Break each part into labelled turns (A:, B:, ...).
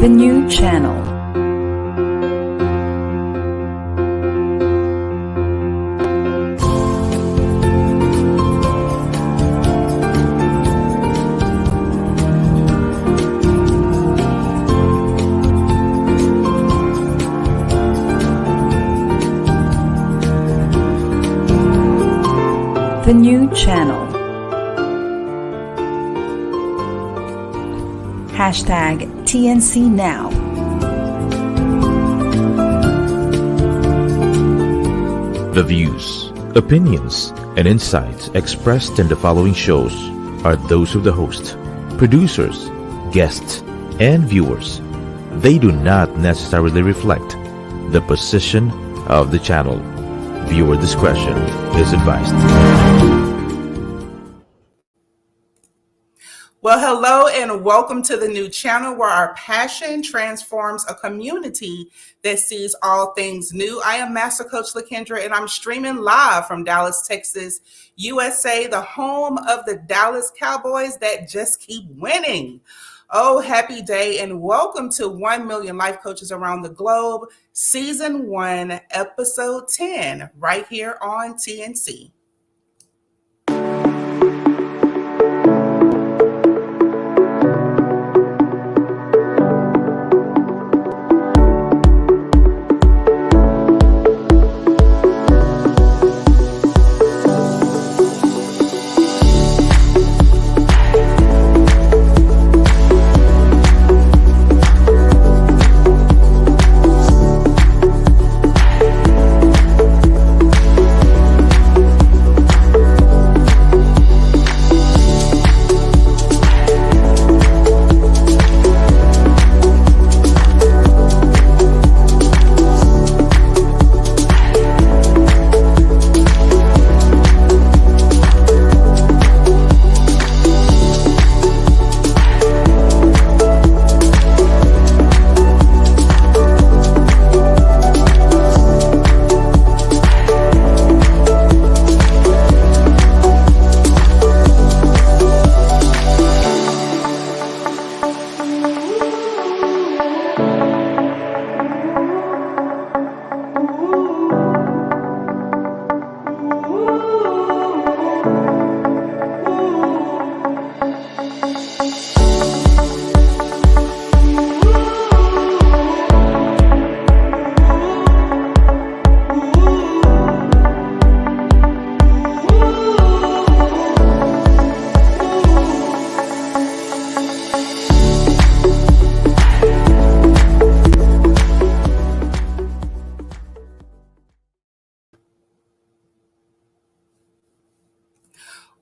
A: The new channel. The new channel. Hashtag TNC Now.
B: The views, opinions, and insights expressed in the following shows are those of the host, producers, guests, and viewers. They do not necessarily reflect the position of the channel. Viewer discretion is advised.
C: Well, hello and welcome to the new channel where our passion transforms a community that sees all things new. I am Master Coach Kendra and I'm streaming live from Dallas, Texas, USA, the home of the Dallas Cowboys that just keep winning. Oh, happy day and welcome to 1 Million Life Coaches Around the Globe, Season 1, Episode 10, right here on TNC.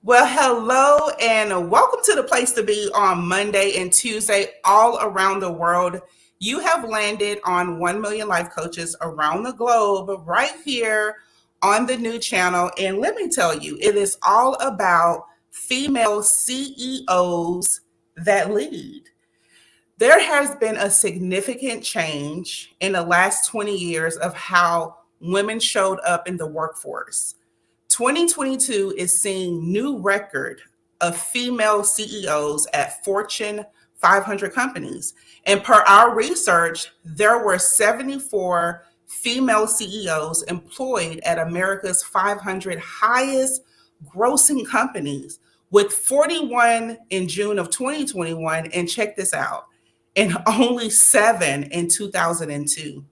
C: Well, hello and welcome to the place to be on Monday and Tuesday all around the world. You have landed on 1 Million Life Coaches Around the Globe right here on the new channel. And let me tell you, it is all about female CEOs that lead. There has been a significant change in the last 20 years of how women showed up in the workforce. 2022 is seeing new record of female CEOs at Fortune 500 companies. And per our research, there were 74 female CEOs employed at America's 500 highest grossing companies, with 41 in June of 2021. And check this out, and only 7 in 2002.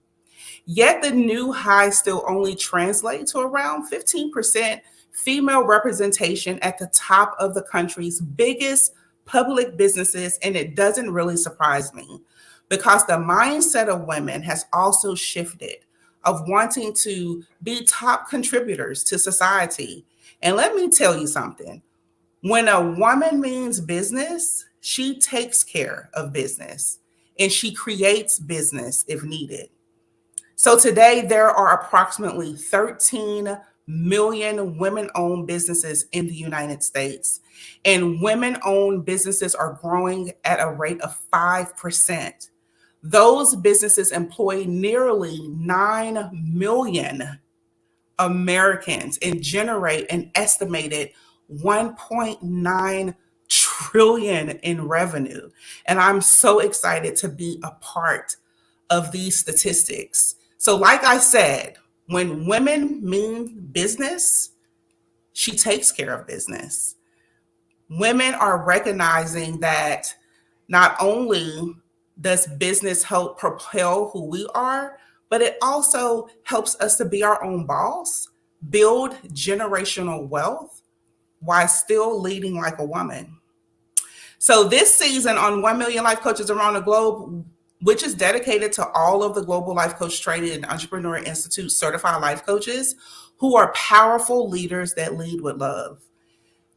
C: Yet the new high still only translates to around 15% female representation at the top of the country's biggest public businesses. And it doesn't really surprise me because the mindset of women has also shifted of wanting to be top contributors to society. And let me tell you something. When a woman means business, she takes care of business and she creates business if needed. So today, there are approximately 13 million women-owned businesses in the United States, and women-owned businesses are growing at a rate of 5%. Those businesses employ nearly 9 million Americans and generate an estimated $1.9 trillion in revenue. And I'm so excited to be a part of these statistics. So like I said, when women mean business, she takes care of business. Women are recognizing that not only does business help propel who we are, but it also helps us to be our own boss, build generational wealth while still leading like a woman. So this season on 1 Million Life Coaches Around the Globe, which is dedicated to all of the Global Life Coach Training and Entrepreneur Institute certified life coaches who are powerful leaders that lead with love.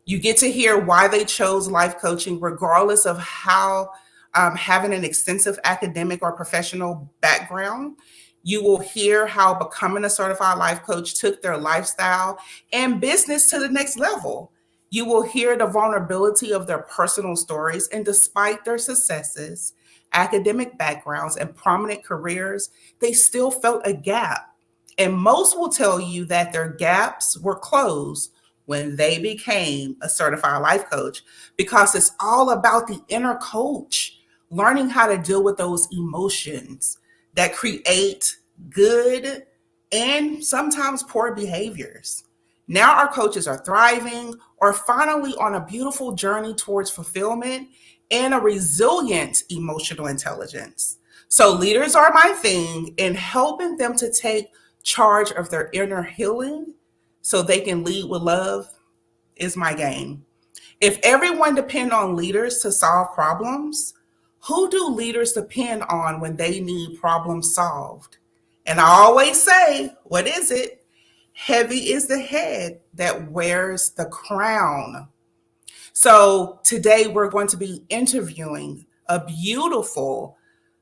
C: You get to hear why they chose life coaching, regardless of how having an extensive academic or professional background. You will hear how becoming a certified life coach took their lifestyle and business to the next level. You will hear the vulnerability of their personal stories, and despite their successes, academic backgrounds, and prominent careers, they still felt a gap. And most will tell you that their gaps were closed when they became a certified life coach, because it's all about the inner coach, learning how to deal with those emotions that create good and sometimes poor behaviors. Now our coaches are thriving or finally on a beautiful journey towards fulfillment and a resilient emotional intelligence. So leaders are my thing, in helping them to take charge of their inner healing so they can lead with love is my game. If everyone depend on leaders to solve problems, who do leaders depend on when they need problems solved? And I always say, what is it? Heavy is the head that wears the crown. So today we're going to be interviewing a beautiful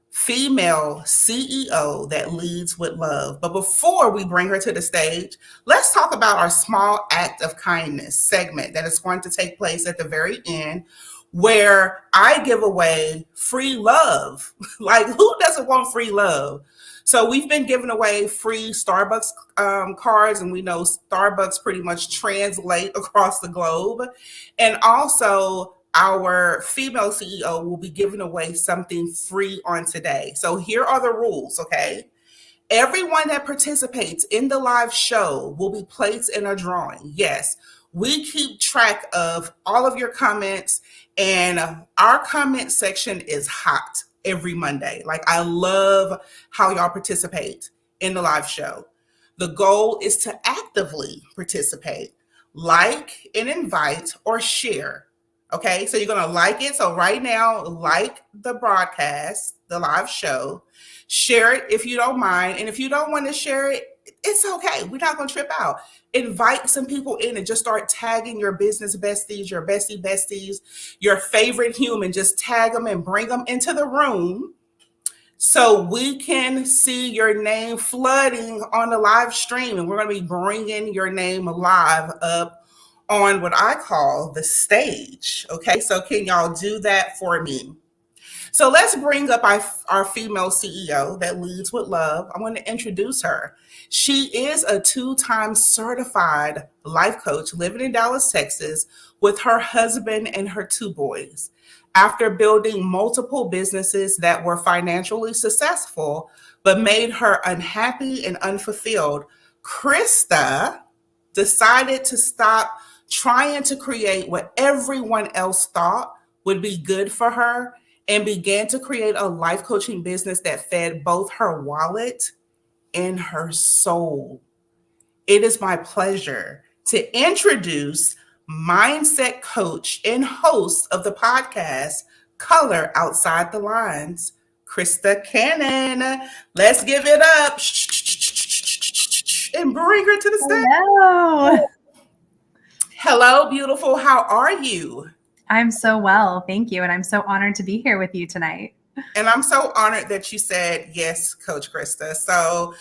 C: female CEO that leads with love. But before we bring her to the stage, let's talk about our small act of kindness segment that is going to take place at the very end, where I give away free love. Like, who doesn't want free love? So we've been giving away free Starbucks cards, and we know Starbucks pretty much translate across the globe. And also, our female CEO will be giving away something free on today. So here are the rules, okay? Everyone that participates in the live show will be placed in a drawing. Yes, we keep track of all of your comments, and our comment section is hot every Monday. Like, I love how y'all participate in the live show. The goal is to actively participate, like and invite or share. Okay, so you're going to like it. So right now, like the broadcast, the live show, share it if you don't mind. And if you don't want to share it, it's okay. We're not going to trip out. Invite some people in and just start tagging your business besties, your bestie besties, your favorite human. Just tag them and bring them into the room so we can see your name flooding on the live stream. And we're going to be bringing your name live up on what I call the stage. Okay, so can y'all do that for me? So let's bring up our female CEO that leads with love. I want to introduce her. She is a 2-time certified life coach living in Dallas, Texas, with her husband and her 2 boys. After building multiple businesses that were financially successful, but made her unhappy and unfulfilled, Krista decided to stop trying to create what everyone else thought would be good for her, and began to create a life coaching business that fed both her wallet and her soul. It is my pleasure to introduce mindset coach and host of the podcast, Color Outside the Lines, Krista Cannon. Let's give it up and bring her to the stage.
D: Hello.
C: Hello, beautiful. How are you?
D: I'm so well. Thank you. And I'm so honored to be here with you tonight.
C: And I'm so honored that you said yes, Coach Krista. So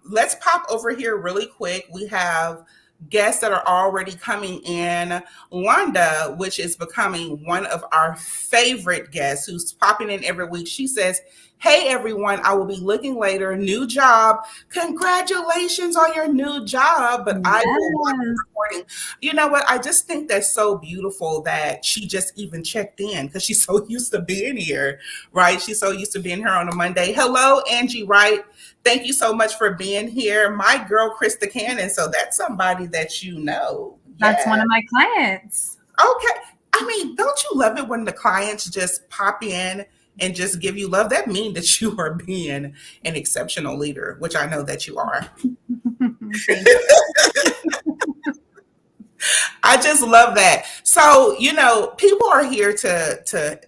C: let's pop over here really quick. We have guests that are already coming in. Wanda, which is becoming one of our favorite guests, who's popping in every week. She says, "Hey everyone, I will be looking later. New job. Congratulations on your new job, but I will watch the
D: Yes.
C: recording." You know what? I just think that's so beautiful that she just even checked in because she's so used to being here, right? She's so used to being here on a Monday. Hello, Angie Wright. Thank you so much for being here. My girl, Krista Cannon. So that's somebody that you know.
D: That's one
C: Yeah.
D: of my clients.
C: Okay. I mean, don't you love it when the clients just pop in and just give you love? That means that you are being an exceptional leader, which I know that you are.
D: Thank you.
C: I just love that. So, people are here to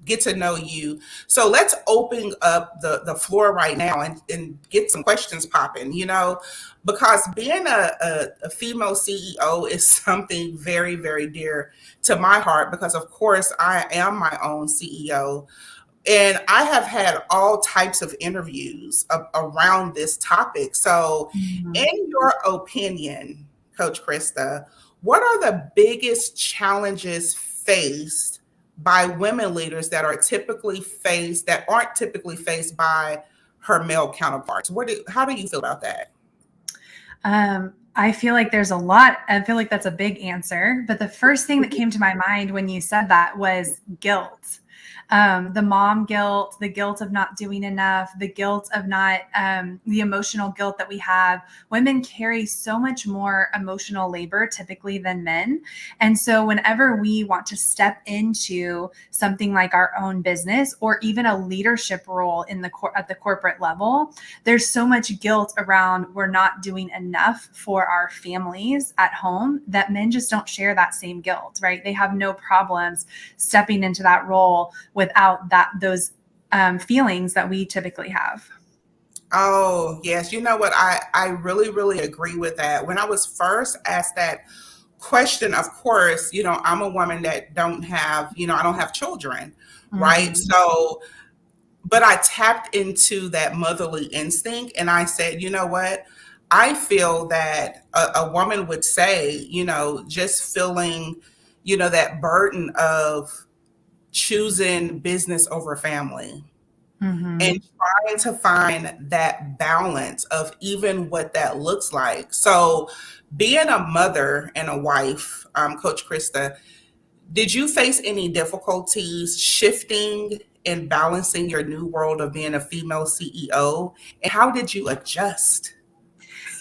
C: get to know you. So let's open up the floor right now and get some questions popping, because being a female CEO is something very, very dear to my heart because, of course, I am my own CEO. And I have had all types of interviews around this topic. So,
D: Mhm.
C: in your opinion, Coach Krista, what are the biggest challenges faced by women leaders that aren't typically faced by her male counterparts? How do you feel about that?
D: I feel like there's a lot. I feel like that's a big answer. But the first thing that came to my mind when you said that was guilt. The mom guilt, the guilt of not doing enough, the guilt of not, the emotional guilt that we have. Women carry so much more emotional labor typically than men. And so whenever we want to step into something like our own business or even a leadership role at the corporate level, there's so much guilt around we're not doing enough for our families at home that men just don't share that same guilt, right? They have no problems stepping into that role without those feelings that we typically have.
C: Oh, yes. You know what? I really, really agree with that. When I was first asked that question, of course, I'm a woman that I don't have children, right?
D: Mm-hmm.
C: So, but I tapped into that motherly instinct and I said, you know what? I feel that a woman would say, just feeling, that burden of choosing business over family
D: Mm-hmm.
C: and trying to find that balance of even what that looks like. So, being a mother and a wife, Coach Krista, did you face any difficulties shifting and balancing your new world of being a female CEO? And how did you adjust?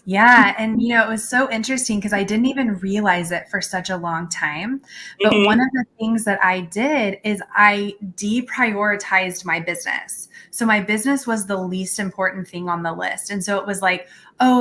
D: Yeah. And, it was so interesting because I didn't even realize it for such a long time. But one
C: Mhm.
D: of the things that I did is I deprioritized my business. So my business was the least important thing on the list. And so it was like, oh,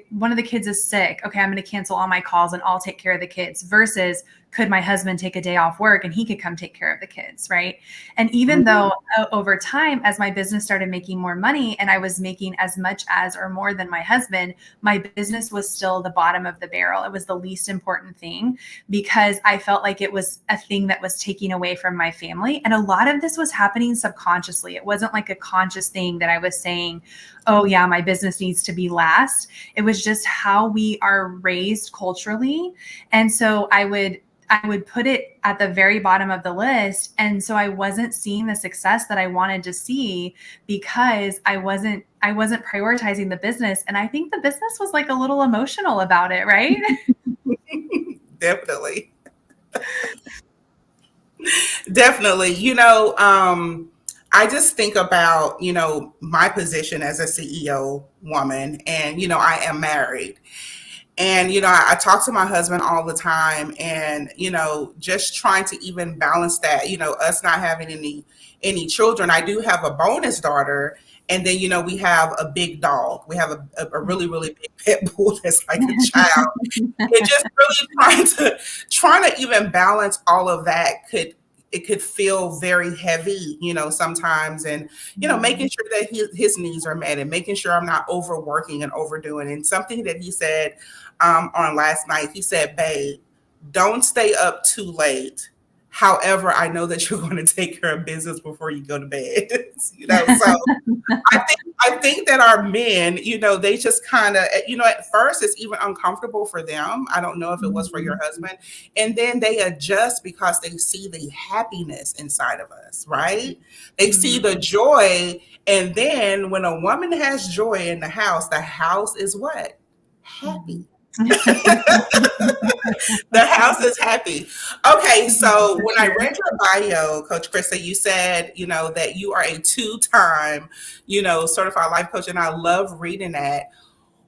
D: one of the kids is sick. Okay, I'm going to cancel all my calls and I'll take care of the kids versus could my husband take a day off work and he could come take care of the kids, right? And even though over time, as my business started making more money and I was making as much as or more than my husband, my business was still the bottom of the barrel. It was the least important thing because I felt like it was a thing that was taking away from my family. And a lot of this was happening subconsciously. It wasn't like a conscious thing that I was saying, oh, yeah, my business needs to be last. It was just how we are raised culturally. And so I would put it at the very bottom of the list. And so I wasn't seeing the success that I wanted to see because I wasn't prioritizing the business. And I think the business was like a little emotional about it, right?
C: Definitely. Definitely. I just think about, my position as a CEO woman, and, I am married. And, I talk to my husband all the time and, just trying to even balance that, us not having any children. I do have a bonus daughter. And then, we have a big dog. We have a really, really big pit bull that's like a child. And just really trying to even balance all of that could feel very heavy, sometimes. And, making sure that his needs are met and making sure I'm not overworking and overdoing. And something that he said on last night, he said, babe, don't stay up too late However, I know that you're going to take care of business before you go to bed. So I think that our men, they just kind of, at first it's even uncomfortable for them. I don't know if it was for your husband. And then they adjust because they see the happiness inside of us, right? They see the joy. And then when a woman has joy in the house is what? Happy. The house is happy. Okay, so when I read your bio, Coach Krista, you said, that you are a 2-time, certified life coach, and I love reading that.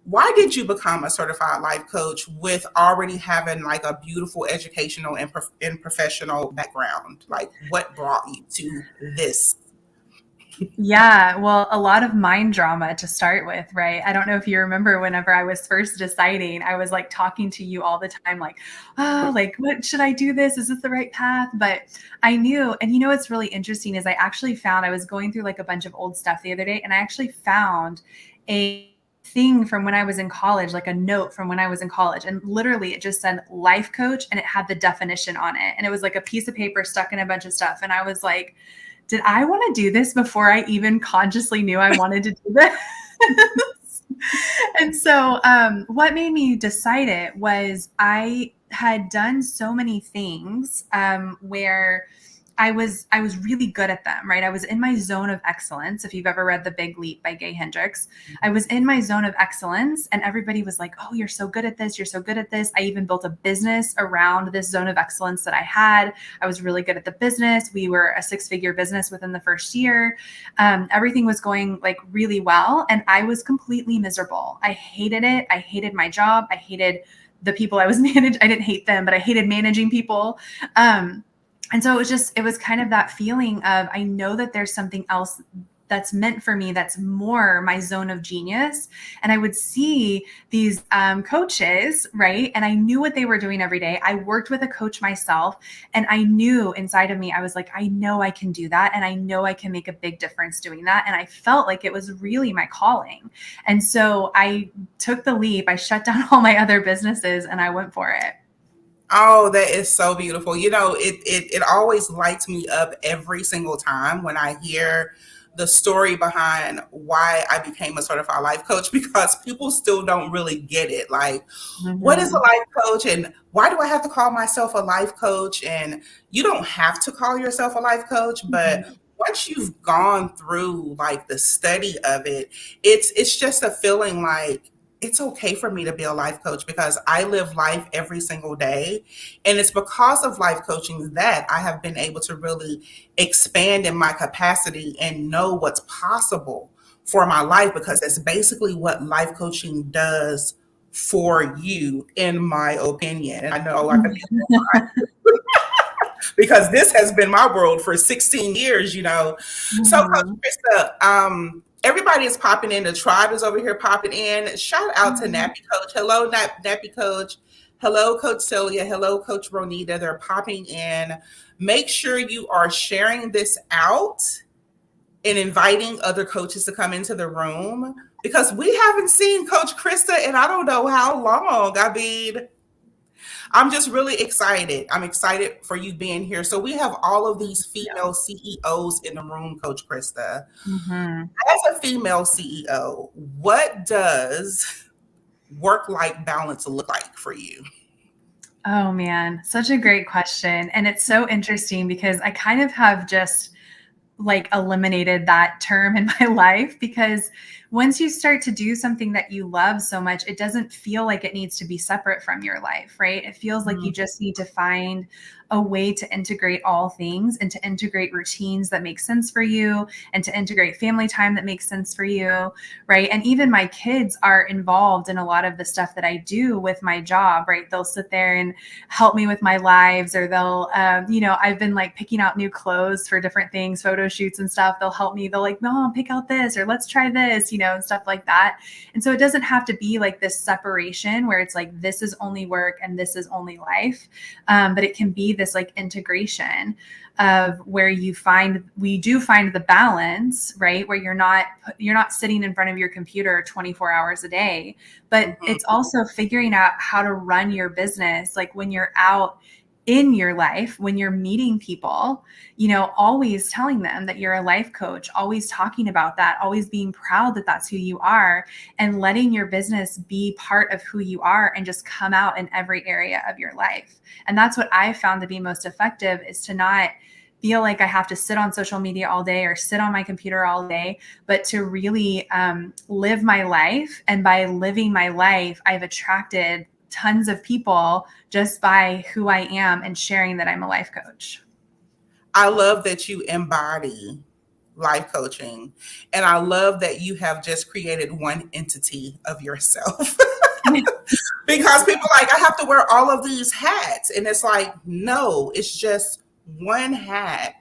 C: Why did you become a certified life coach with already having like a beautiful educational and professional background? Like, what brought you to this?
D: Yeah, well, a lot of mind drama to start with, right? I don't know if you remember whenever I was first deciding, I was like talking to you all the time, like, oh, like, what should I do this? Is this the right path? But I knew, and what's really interesting is I actually found, I was going through like a bunch of old stuff the other day, and I actually found a thing from when I was in college, like a note from when I was in college. And literally it just said life coach, and it had the definition on it. And it was like a piece of paper stuck in a bunch of stuff. And I was like, did I want to do this before I even consciously knew I wanted to do this? And so what made me decide it was I had done so many things where I was really good at them, right? I was in my zone of excellence. If you've ever read The Big Leap by Gay Hendricks, I was in my zone of excellence, and everybody was like, oh, you're so good at this. You're so good at this. I even built a business around this zone of excellence that I had. I was really good at the business. We were a 6-figure business within the first year. Everything was going like really well. And I was completely miserable. I hated it. I hated my job. I hated the people I was managing. I didn't hate them, but I hated managing people. And so it was kind of that feeling of, I know that there's something else that's meant for me, that's more my zone of genius. And I would see these coaches, right? And I knew what they were doing every day. I worked with a coach myself, and I knew inside of me, I was like, I know I can do that. And I know I can make a big difference doing that. And I felt like it was really my calling. And so I took the leap. I shut down all my other businesses and I went for it.
C: Oh, that is so beautiful. It always lights me up every single time when I hear the story behind why I became a certified life coach, because people still don't really get it. Like, what is a life coach, and why do I have to call myself a life coach? And you don't have to call yourself a life coach, but once you've gone through like the study of it, it's just a feeling like, it's okay for me to be a life coach because I live life every single day. And it's because of life coaching that I have been able to really expand in my capacity and know what's possible for my life, because that's basically what life coaching does for you, in my opinion. And I know I can because this has been my world for 16 years, So Coach Krista, everybody is popping in. The tribe is over here popping in. Shout out to Nappy Coach. Hello, Nappy Coach. Hello, Coach Celia. Hello, Coach Ronita. They're popping in. Make sure you are sharing this out and inviting other coaches to come into the room, because we haven't seen Coach Krista in I don't know how long. I mean, I'm just really excited. I'm excited for you being here. So we have all of these female CEOs in the room, Coach Krista. As a female CEO, what does work-life balance look like for you?
D: Oh man, such a great question. And it's so interesting because I kind of have just like eliminated that term in my life, because once you start to do something that you love so much, it doesn't feel like it needs to be separate from your life, right? It feels like you just need to find a way to integrate all things and to integrate routines that make sense for you and to integrate family time that makes sense for you, right? And even my kids are involved in a lot of the stuff that I do with my job, right? They'll sit there and help me with my lives, or they'll, I've been like picking out new clothes for different things, photo shoots and stuff. They'll help me. They'll like, Mom, pick out this, or let's try this, and stuff like that. And so it doesn't have to be like this separation where it's like, this is only work and this is only life. But it can be this like integration of where we do find the balance, right? Where you're not sitting in front of your computer 24 hours a day, but it's also figuring out how to run your business. Like when you're out in your life, when you're meeting people, always telling them that you're a life coach, always talking about that, always being proud that that's who you are, and letting your business be part of who you are and just come out in every area of your life. And that's what I found to be most effective, is to not feel like I have to sit on social media all day or sit on my computer all day, but to really live my life. And by living my life, I've attracted tons of people just by who I am and sharing that I'm a life coach.
C: I love that you embody life coaching. And I love that you have just created one entity of yourself. Because people are like, I have to wear all of these hats. And it's like, no, it's just one hat.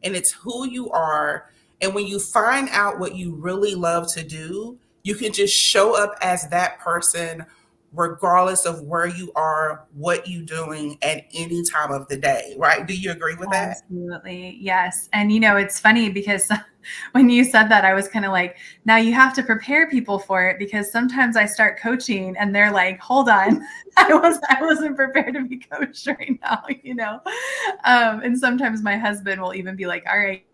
C: And it's who you are. And when you find out what you really love to do, you can just show up as that person regardless of where you are, what you're doing at any time of the day, right? Do you agree with that?
D: Absolutely. Yes. And it's funny because when you said that, I was kind of like, now you have to prepare people for it, because sometimes I start coaching and they're like, hold on, I wasn't prepared to be coached right now, and sometimes my husband will even be like, all right,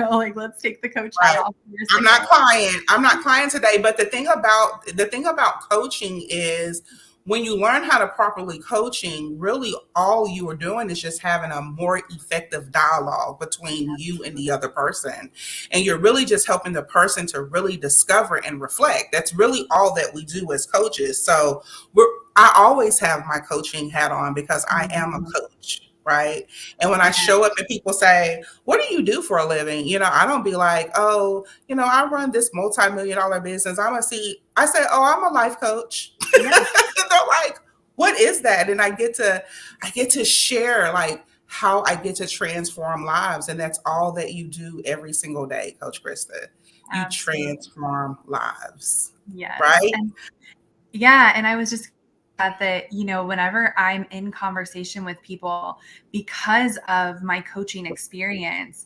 D: like, let's take the coach hat off.
C: I'm not client today. But the thing about coaching is, when you learn how to properly coaching, really all you are doing is just having a more effective dialogue between you and the other person. And you're really just helping the person to really discover and reflect. That's really all that we do as coaches. So I always have my coaching hat on because I am a coach. Right. And when I show up and people say, what do you do for a living? I don't be like, oh, I run this multi-million-dollar business. I say, oh, I'm a life coach. Yeah. They're like, what is that? And I get to share like how I get to transform lives. And that's all that you do every single day, Coach Krista. You transform lives.
D: Yes.
C: Right.
D: And I was just that, whenever I'm in conversation with people, because of my coaching experience,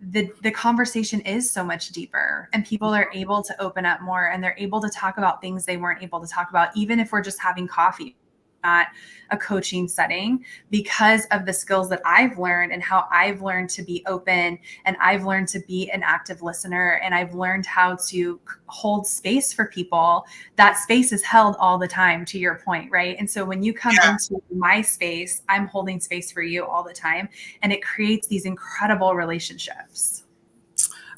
D: the conversation is so much deeper, and people are able to open up more, and they're able to talk about things they weren't able to talk about, even if we're just having coffee, not a coaching setting, because of the skills that I've learned and how I've learned to be open, and I've learned to be an active listener, and I've learned how to hold space for people. That space is held all the time, to your point, right? And so when you come into my space, I'm holding space for you all the time, and it creates these incredible relationships.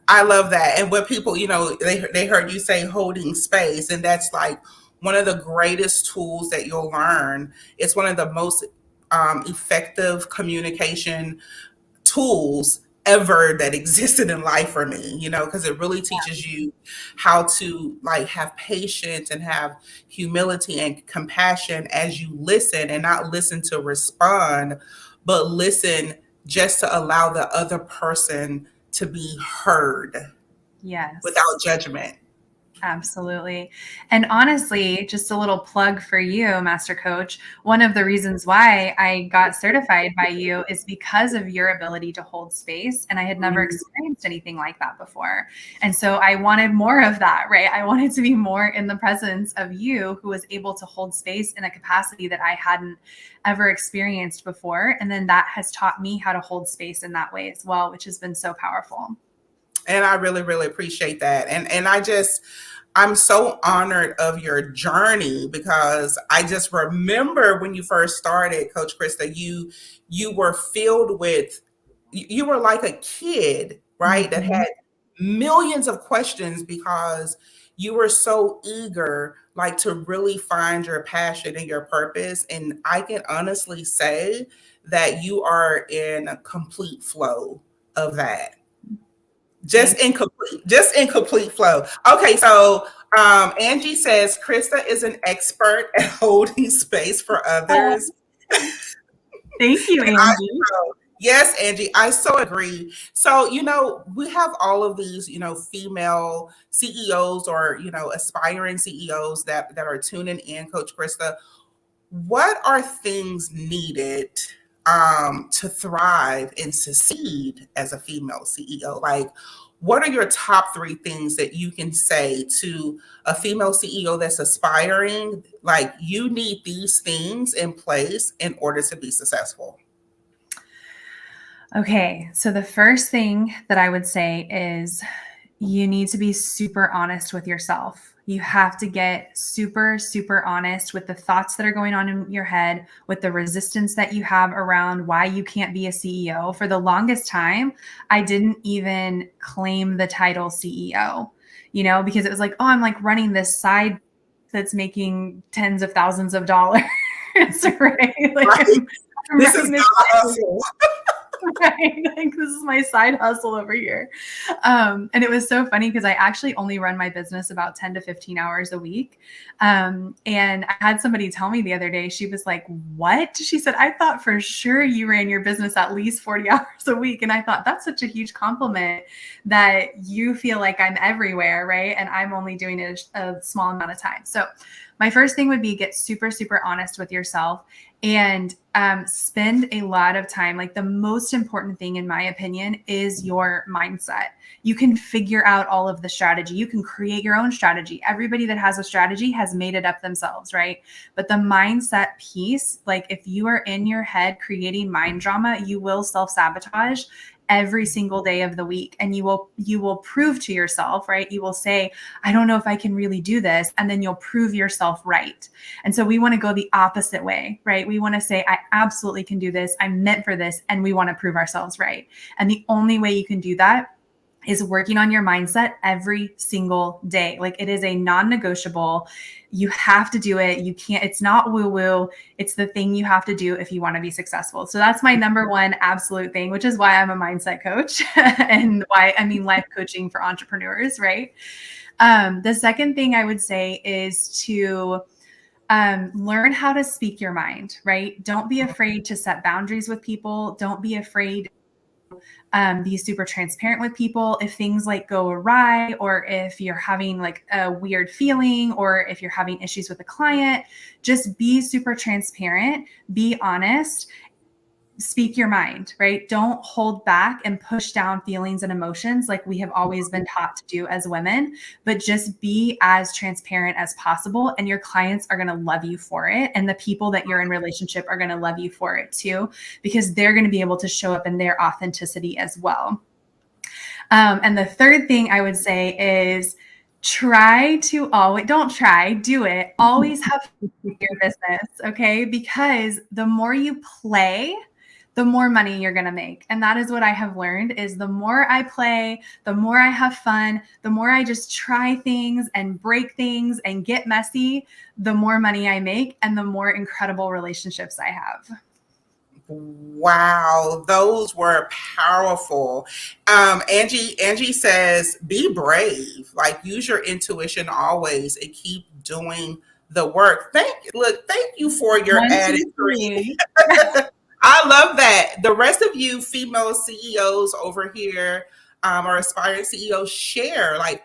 C: I love that. And when people, they heard you say holding space, and that's like one of the greatest tools that you'll learn. It's one of the most effective communication tools ever that existed in life for me, because it really teaches you how to like have patience and have humility and compassion as you listen, and not listen to respond, but listen just to allow the other person to be heard.
D: Yes.
C: Without judgment.
D: Absolutely. And honestly, just a little plug for you, Master Coach. One of the reasons why I got certified by you is because of your ability to hold space. And I had never experienced anything like that before. And so I wanted more of that, right? I wanted to be more in the presence of you, who was able to hold space in a capacity that I hadn't ever experienced before. And then that has taught me how to hold space in that way as well, which has been so powerful.
C: And I really, really appreciate that. And I'm so honored of your journey, because I just remember when you first started, Coach Krista, you were filled with, you were like a kid, right? That had millions of questions, because you were so eager, like, to really find your passion and your purpose. And I can honestly say that you are in a complete flow of that. Just in complete flow. Okay, so Angie says Krista is an expert at holding space for others.
D: Thank you, Angie.
C: Yes, Angie, I so agree. So, we have all of these, female CEOs, or, aspiring CEOs that are tuning in, Coach Krista. What are things needed to thrive and succeed as a female CEO? Like, what are your top 3 things that you can say to a female CEO that's aspiring? Like, you need these things in place in order to be successful.
D: Okay, so the first thing that I would say is you need to be super honest with yourself. You have to get super, super honest with the thoughts that are going on in your head, with the resistance that you have around why you can't be a CEO. For the longest time, I didn't even claim the title CEO, because it was like, oh, I'm like running this side that's making tens of thousands of dollars, right? Like
C: Right?
D: I'm
C: This is
D: running
C: not
D: this
C: a hustle.
D: right? Like this is my side hustle over here. And it was so funny because I actually only run my business about 10 to 15 hours a week. And I had somebody tell me the other day, she was like, what? She said, I thought for sure you ran your business at least 40 hours a week. And I thought that's such a huge compliment that you feel like I'm everywhere, right? And I'm only doing it a small amount of time. So my first thing would be get super, super honest with yourself and spend a lot of time. Like the most important thing, in my opinion, is your mindset. You can figure out all of the strategy. You can create your own strategy. Everybody that has a strategy has made it up themselves, right? But the mindset piece, like if you are in your head creating mind drama, you will self-sabotage every single day of the week, and you will prove to yourself, right? You will say, I don't know if I can really do this, and then you'll prove yourself right. And so we want to go the opposite way, right? We want to say, I absolutely can do this, I'm meant for this, and we want to prove ourselves right. And the only way you can do that is working on your mindset every single day. Like it is a non-negotiable. You have to do it. You can't, it's not woo-woo. It's the thing you have to do if you want to be successful. So that's my number one absolute thing, which is why I'm a mindset coach and why, life coaching for entrepreneurs, right? The second thing I would say is to learn how to speak your mind, right? Don't be afraid to set boundaries with people. Don't be afraid be super transparent with people if things like go awry, or if you're having like a weird feeling, or if you're having issues with a client. Just be super transparent, be honest, speak your mind, right? Don't hold back and push down feelings and emotions like we have always been taught to do as women, but just be as transparent as possible. And your clients are going to love you for it. And the people that you're in relationship are going to love you for it too, because they're going to be able to show up in their authenticity as well. And the third thing I would say is do it. Always have fun with your business, okay? Because the more you play, the more money you're going to make. And that is what I have learned is the more I play, the more I have fun, the more I just try things and break things and get messy, the more money I make and the more incredible relationships I have.
C: Wow, those were powerful. Angie says, be brave, like use your intuition always and keep doing the work. Thank you for your
D: 1,
C: added
D: 2,
C: three.
D: 3.
C: I love that. The rest of you female CEOs over here, or aspiring CEOs,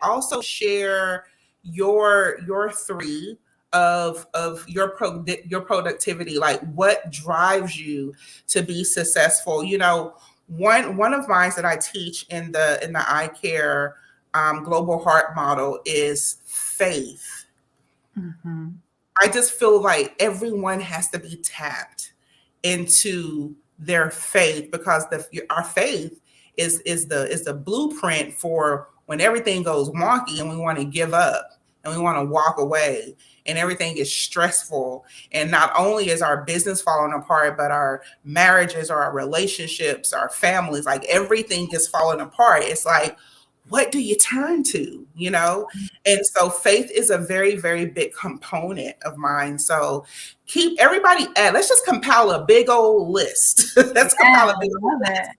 C: also share your three of your productivity, like what drives you to be successful. One of mine that I teach in the eye care global heart model is faith.
D: Mm-hmm.
C: I just feel like everyone has to be tapped into their faith, because our faith is the blueprint for when everything goes wonky and we want to give up and we want to walk away and everything is stressful, and not only is our business falling apart, but our marriages or our relationships, our families, like everything is falling apart. It's like, what do you turn to, And so faith is a very, very big component of mine. So keep everybody let's just compile a big old list. Let's compile a big old list.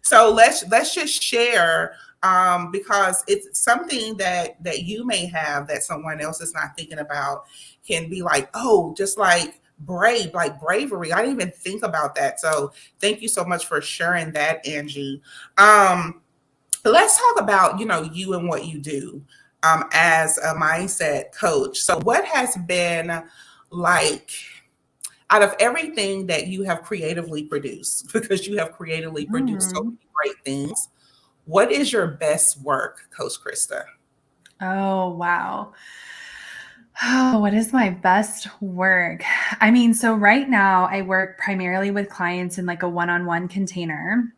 C: So let's just share, because it's something that you may have that someone else is not thinking about, can be like, oh, just like bravery. I didn't even think about that. So thank you so much for sharing that, Angie. Let's talk about, you and what you do as a mindset coach. So what has been like, out of everything that you have creatively produced, because you have creatively produced so many great things, what is your best work, Coach Krista?
D: Oh, wow. Oh, what is my best work? So right now I work primarily with clients in like a one-on-one container.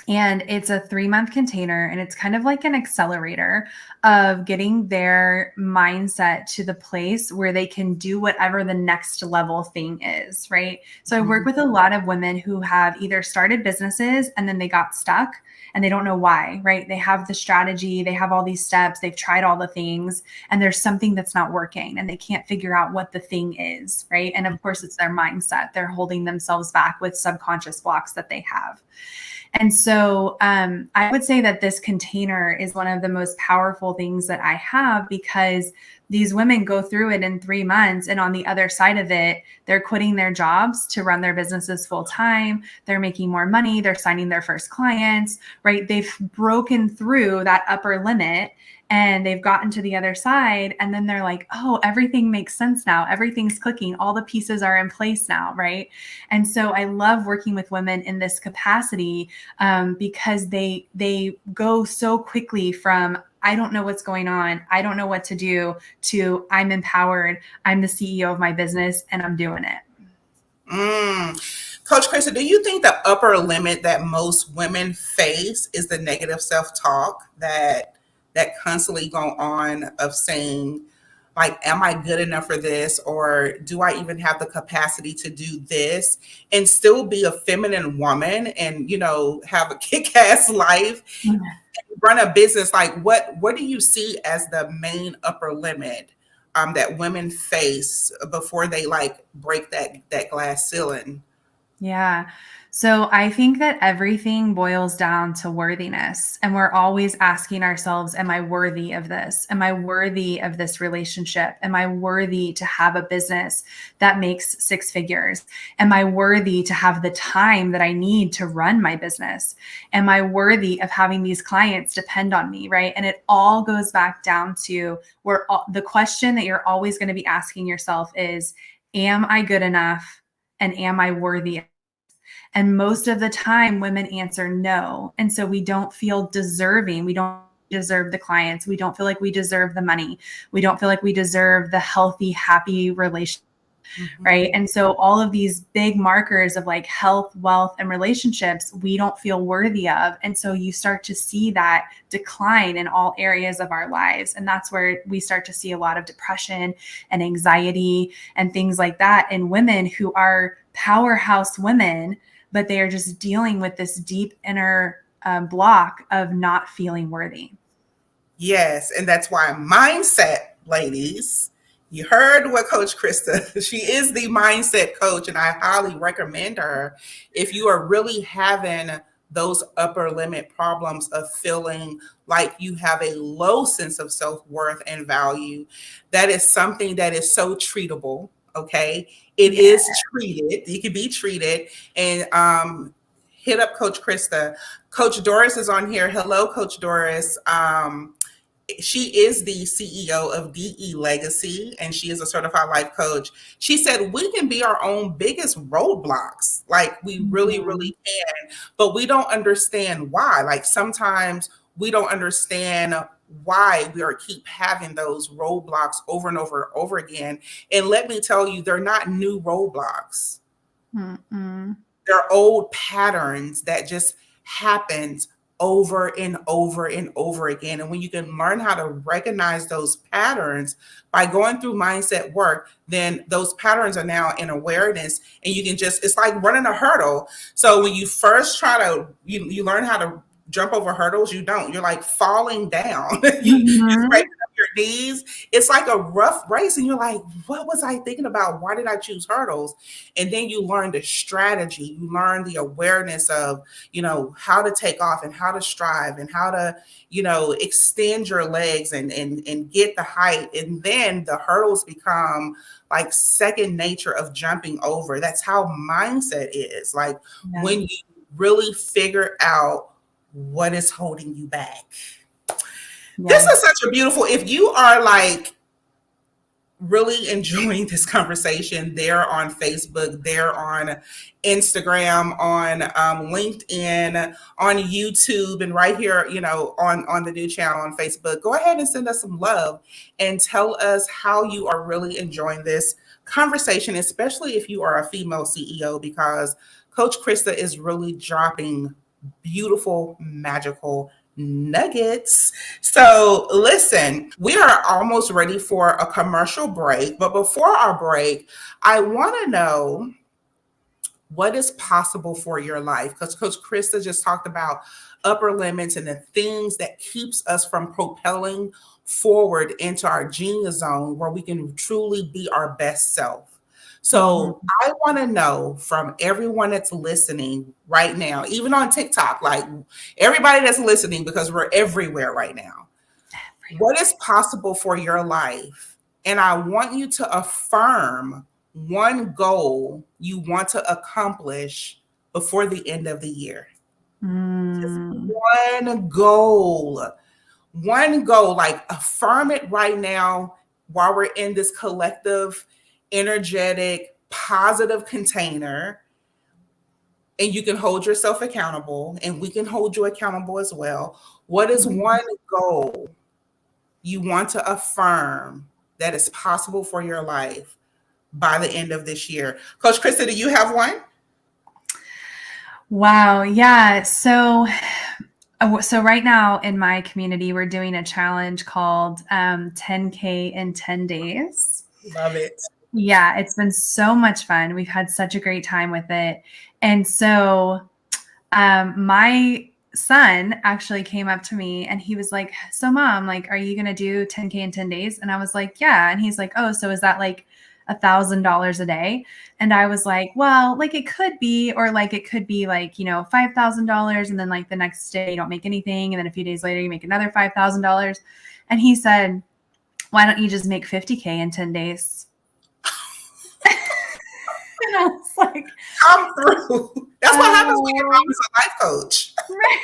D: And it's a 3-month container, and it's kind of like an accelerator of getting their mindset to the place where they can do whatever the next level thing is, right? So I work with a lot of women who have either started businesses and then they got stuck and they don't know why, right? They have the strategy, they have all these steps, they've tried all the things, and there's something that's not working and they can't figure out what the thing is, right? And of course, it's their mindset. They're holding themselves back with subconscious blocks that they have. And so I would say that this container is one of the most powerful things that I have, because these women go through it in 3 months. And on the other side of it, they're quitting their jobs to run their businesses full time. They're making more money. They're signing their first clients, right? They've broken through that upper limit and they've gotten to the other side. And then they're like, oh, everything makes sense now. Everything's clicking. All the pieces are in place now, right? And so I love working with women in this capacity because they go so quickly from, I don't know what's going on, I don't know what to do, to I'm empowered, I'm the CEO of my business, and I'm doing it.
C: Coach Krista, do you think the upper limit that most women face is the negative self-talk that constantly go on of saying, like, am I good enough for this? Or do I even have the capacity to do this and still be a feminine woman and, you know, have a kick-ass life, run a business? Like, what do you see as the main upper limit that women face before they like break that glass ceiling?
D: Yeah. So I think that everything boils down to worthiness. And we're always asking ourselves, am I worthy of this? Am I worthy of this relationship? Am I worthy to have a business that makes 6 figures? Am I worthy to have the time that I need to run my business? Am I worthy of having these clients depend on me, right? And it all goes back down to the question that you're always going to be asking yourself is, am I good enough? And am I worthy? And most of the time, women answer no. And so we don't feel deserving. We don't deserve the clients. We don't feel like we deserve the money. We don't feel like we deserve the healthy, happy relationship. Right. And so all of these big markers of like health, wealth, and relationships, we don't feel worthy of. And so you start to see that decline in all areas of our lives. And that's where we start to see a lot of depression and anxiety and things like that in women who are powerhouse women, but they are just dealing with this deep inner block of not feeling worthy.
C: Yes. And that's why mindset, ladies, you heard what Coach Krista, she is the mindset coach, and I highly recommend her if you are really having those upper limit problems of feeling like you have a low sense of self-worth and value. That is something that is so treatable. Okay. It is treated. It can be treated. And hit up Coach Krista. Coach Doris is on here. Hello, Coach Doris. She is the CEO of DE Legacy, and she is a certified life coach. She said we can be our own biggest roadblocks. Like, we really, really can, but we don't understand why. Like, sometimes we don't understand why we keep having those roadblocks over and over and over again. And let me tell you, they're not new roadblocks. They're old patterns that just happened over and over and over again. And when you can learn how to recognize those patterns by going through mindset work, then those patterns are now in awareness, and you can just, it's like running a hurdle. So when you first try to, you learn how to jump over hurdles, you're like falling down. you scrape up your knees. It's like a rough race, and you're like, what was I thinking about? Why did I choose hurdles? And then you learn the strategy, you learn the awareness of, how to take off and how to strive and how to, extend your legs and get the height. And then the hurdles become like second nature of jumping over. That's how mindset is. Like, when you really figure out what is holding you back. This is such a beautiful, if you are like really enjoying this conversation, they're on Facebook, they're on Instagram, on LinkedIn, on YouTube, and right here, on the new channel on Facebook, go ahead and send us some love and tell us how you are really enjoying this conversation, especially if you are a female CEO, because Coach Krista is really dropping beautiful, magical nuggets. So listen, we are almost ready for a commercial break. But before our break, I want to know what is possible for your life, because Coach Krista just talked about upper limits and the things that keeps us from propelling forward into our genius zone where we can truly be our best self. So I want to know from everyone that's listening right now, even on TikTok, like everybody that's listening, because we're everywhere right now, what is possible for your life? And I want you to affirm one goal you want to accomplish before the end of the year. Just one goal. One goal, like affirm it right now while we're in this collective, energetic, positive container. And you can hold yourself accountable, and we can hold you accountable as well. What is one goal you want to affirm that is possible for your life by the end of this year? Coach Krista, do you have one?
D: Wow. Yeah. So right now in my community, we're doing a challenge called 10K in 10 days.
C: Love it.
D: Yeah, it's been so much fun. We've had such a great time with it. And so my son actually came up to me and he was like, so mom, like, are you going to do 10K in 10 days? And I was like, yeah. And he's like, oh, so is that like $1,000 a day? And I was like, well, like it could be, or like it could be like, you know, $5,000. And then like the next day you don't make anything. And then a few days later you make another $5,000. And he said, why don't you just make 50K in 10 days? And I was like,
C: come through. That's what happens when your mom is a life coach.
D: Right.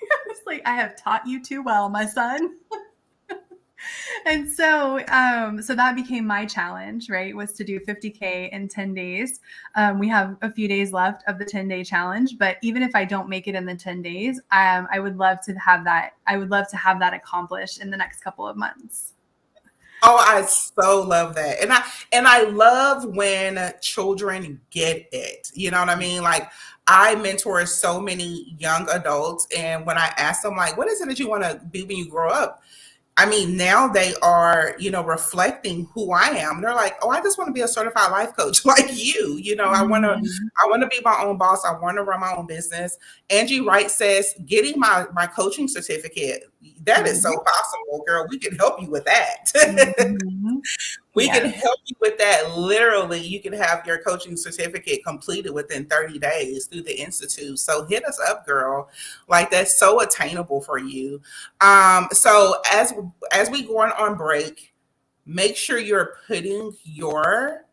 D: I was like, I have taught you too well, my son. And so that became my challenge, right? Was to do 50K in 10 days. We have a few days left of the 10-day challenge, but even if I don't make it in the 10 days, I would love to have that. I would love to have that accomplished in the next couple of months.
C: Oh, I so love that. And I love when children get it. You know what I mean? Like I mentor so many young adults, and when I ask them like, what is it that you want to be when you grow up? I mean, now they are, you know, reflecting who I am. They're like, oh, I just want to be a certified life coach like you. You know, I want to be my own boss. I want to run my own business. Angie Wright says, getting my coaching certificate, that is so possible, girl. We can help you with that. We can help you with that. Literally, you can have your coaching certificate completed within 30 days through the Institute. So hit us up, girl. Like that's so attainable for you. So as we go on break, make sure you're putting your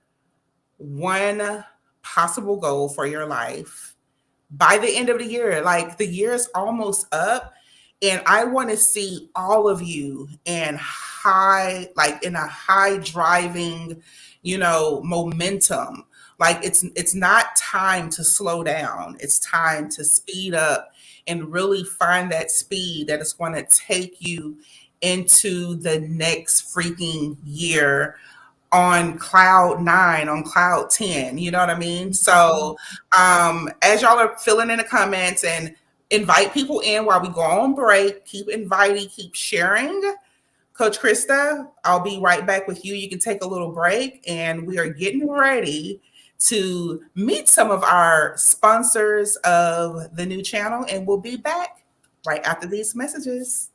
C: one possible goal for your life by the end of the year. Like the year is almost up. And I want to see all of you in a high driving, you know, momentum. Like it's not time to slow down. It's time to speed up and really find that speed that is going to take you into the next freaking year on cloud 9, on cloud 10. You know what I mean? So as y'all are filling in the comments and invite people in while we go on break. Keep inviting, keep sharing. Coach Krista, I'll be right back with you. You can take a little break, and we are getting ready to meet some of our sponsors of the new channel, and we'll be back right after these messages.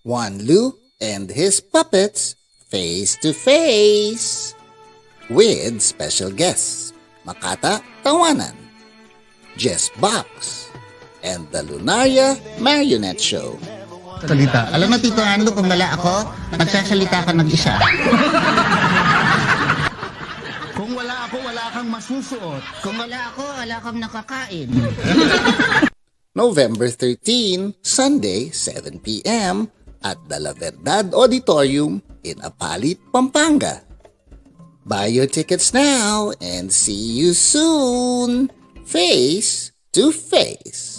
E: Juan Lu and his puppets face to face with special guests Makata Tawanan, Jess Box, and the Lunaria Marionette Show.
F: Salita. Alam mo, Tito Anlo, kung wala ako, magsasalita ka mag-isa. Kung wala ako, wala kang masusuot. Kung wala ako, wala kang nakakain.
E: November 13, Sunday, 7 p.m. at the La Verdad Auditorium in Apalit, Pampanga. Buy your tickets now and see you soon, face to face.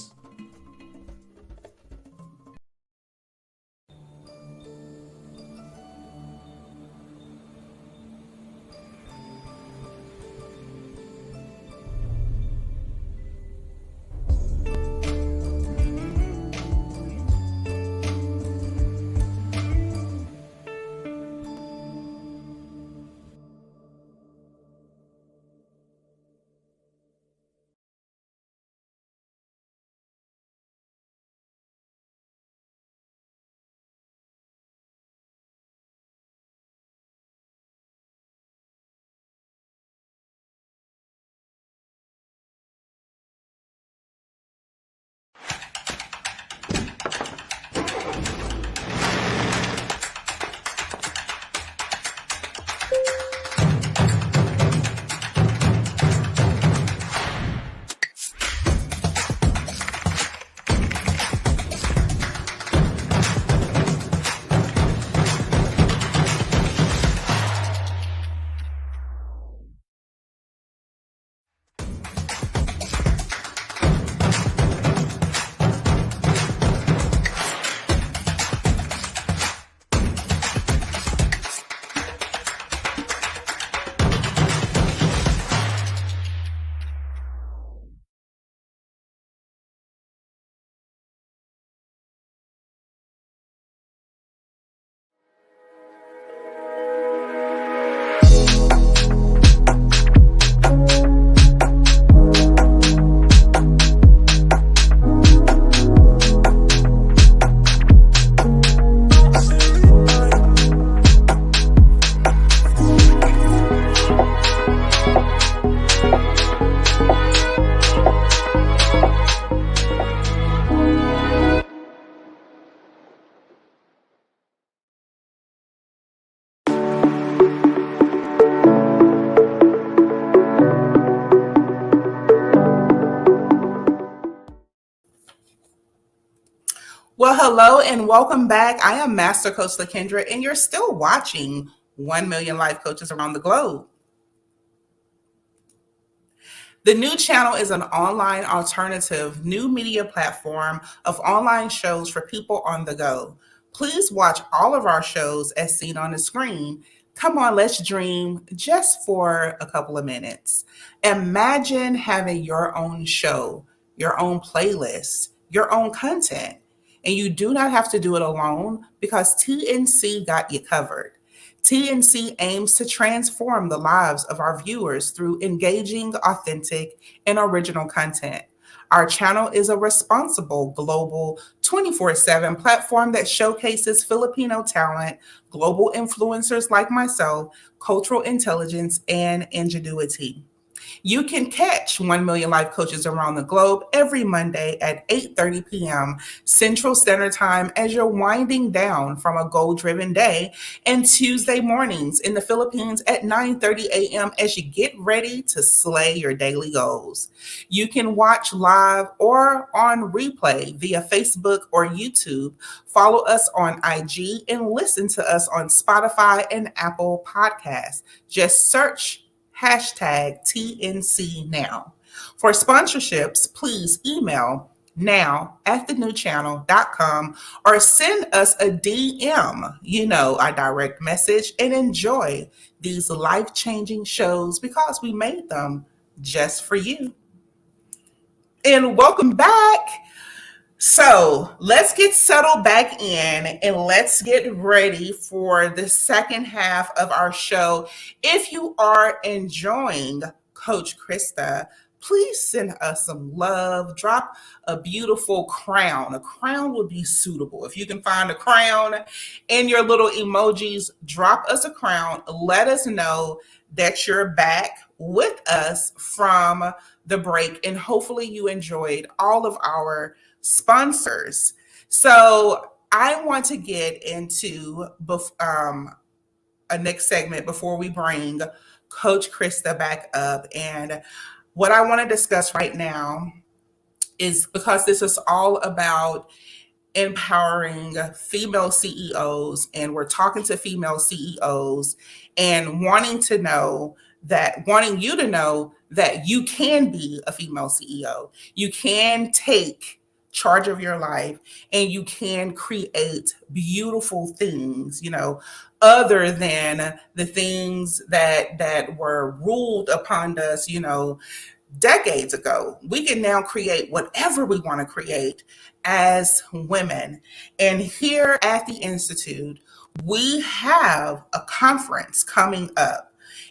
C: Well, hello and welcome back. I am Master Coach Kendra, and you're still watching 1 Million Life Coaches Around the Globe. The new channel is an online alternative new media platform of online shows for people on the go. Please watch all of our shows as seen on the screen. Come on, let's dream just for a couple of minutes. Imagine having your own show, your own playlist, your own content. And you do not have to do it alone because TNC got you covered. TNC aims to transform the lives of our viewers through engaging, authentic, and original content. Our channel is a responsible global 24/7 platform that showcases Filipino talent, global influencers like myself, cultural intelligence, and ingenuity. You can catch 1 Million Life Coaches Around the Globe every Monday at 8:30 p.m. Central Standard Time as you're winding down from a goal-driven day, and Tuesday mornings in the Philippines at 9:30 a.m. as you get ready to slay your daily goals. You can watch live or on replay via Facebook or YouTube. Follow us on IG and listen to us on Spotify and Apple Podcasts. Just search hashtag TNC Now. For sponsorships, please email now@thenewchannel.com or send us a DM, a direct message, and enjoy these life-changing shows because we made them just for you. And welcome back. So let's get settled back in and let's get ready for the second half of our show. If you are enjoying Coach Krista, please send us some love. Drop a beautiful crown. A crown would be suitable. If you can find a crown in your little emojis, drop us a crown. Let us know that you're back with us from the break, and hopefully you enjoyed all of our sponsors. So I want to get into a next segment before we bring Coach Krista back up. And what I want to discuss right now is, because this is all about empowering female CEOs, and we're talking to female CEOs and wanting you to know that you can be a female CEO. You can take charge of your life, and you can create beautiful things, other than the things that were ruled upon us, decades ago. We can now create whatever we want to create as women. And here at the Institute, we have a conference coming up.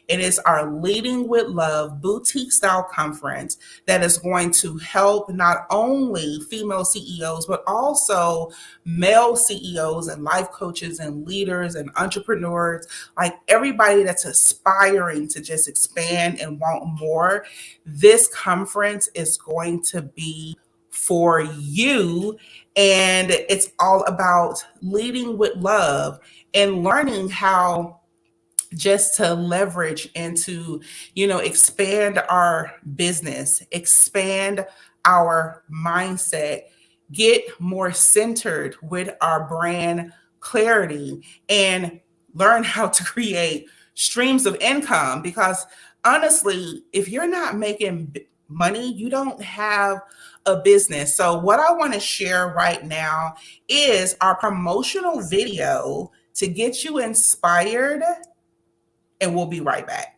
C: It is our Leading with Love boutique style conference that is going to help not only female CEOs, but also male CEOs and life coaches and leaders and entrepreneurs, like everybody that's aspiring to just expand and want more. This conference is going to be for you, and it's all about leading with love and learning how just to leverage and to, expand our business, expand our mindset, get more centered with our brand clarity, and learn how to create streams of income. Because honestly, if you're not making money, you don't have a business. So what I want to share right now is our promotional video to get you inspired, and we'll be right back.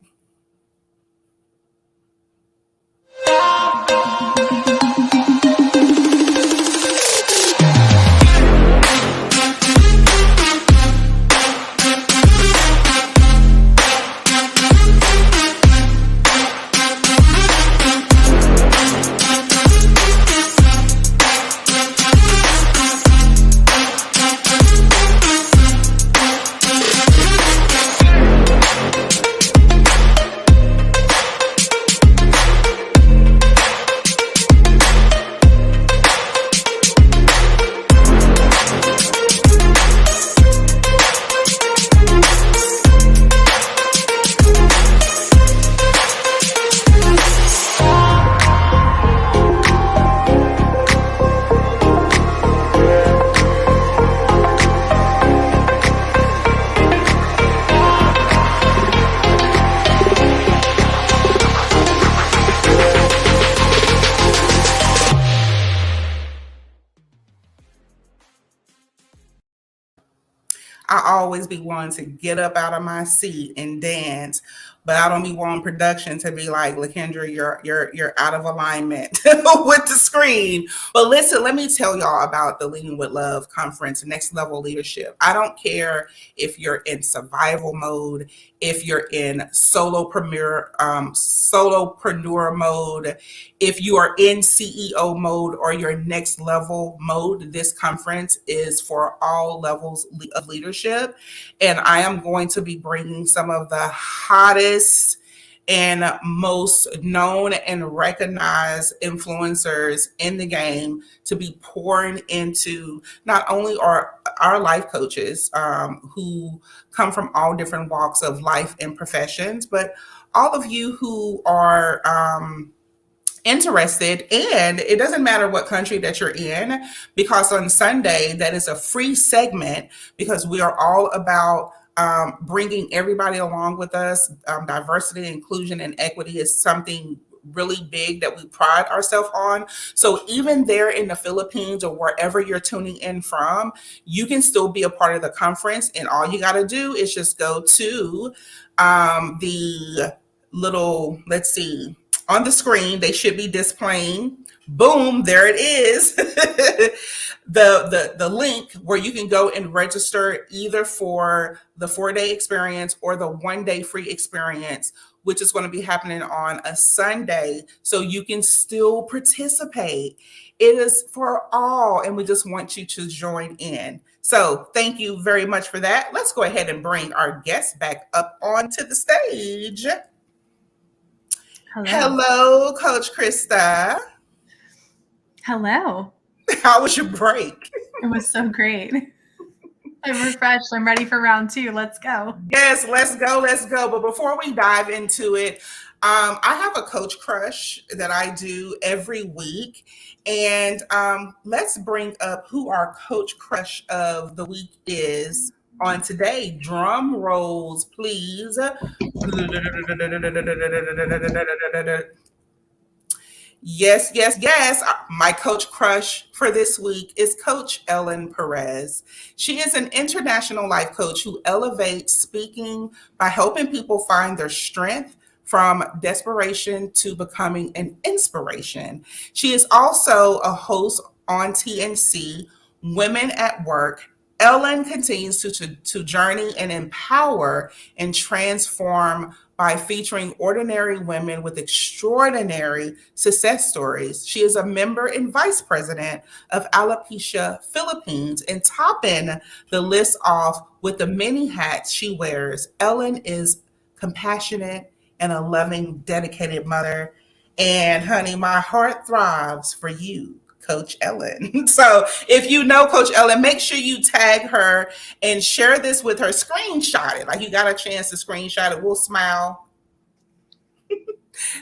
C: I always be wanting to get up out of my seat and dance, but I don't be wanting production to be like, LaKendra, you're out of alignment with the screen. But listen, let me tell y'all about the Leading with Love conference, Next Level Leadership. I don't care if you're in survival mode, if you're in solopreneur mode, if you are in CEO mode or your next level mode. This conference is for all levels of leadership. And I am going to be bringing some of the hottest and most known and recognized influencers in the game to be pouring into not only our life coaches who come from all different walks of life and professions, but all of you who are interested. And it doesn't matter what country that you're in, because on Sunday, that is a free segment, because we are all about bringing everybody along with us. Diversity, inclusion, and equity is something really big that we pride ourselves on. So even there in the Philippines or wherever you're tuning in from, you can still be a part of the conference. And all you got to do is just go to the little, let's see, on the screen, they should be displaying. Boom, there it is. the link where you can go and register either for the 4-day experience or the 1-day free experience which is going to be happening on a Sunday. So you can still participate. It is for all, and we just want you to join in. So thank you very much for that. Let's go ahead and bring our guest back up onto the stage. Hello, Coach Krista.
D: Hello.
C: How was your break?
D: It was so great. I'm refreshed. I'm ready for round 2. Let's go.
C: Yes, let's go. Let's go. But before we dive into it, I have a coach crush that I do every week. And let's bring up who our coach crush of the week is on today. Drum rolls, please. Yes, yes, yes. My coach crush for this week is Coach Ellen Perez. She is an international life coach who elevates speaking by helping people find their strength from desperation to becoming an inspiration. She is also a host on TNC, Women at Work. Ellen continues to journey and empower and transform by featuring ordinary women with extraordinary success stories. She is a member and vice president of Alopecia Philippines, and topping the list off with the many hats she wears, Ellen is compassionate and a loving, dedicated mother. And honey, my heart thrives for you, Coach Ellen. So if you know Coach Ellen, make sure you tag her and share this with her. Screenshot it. Like you got a chance to screenshot it. We'll smile.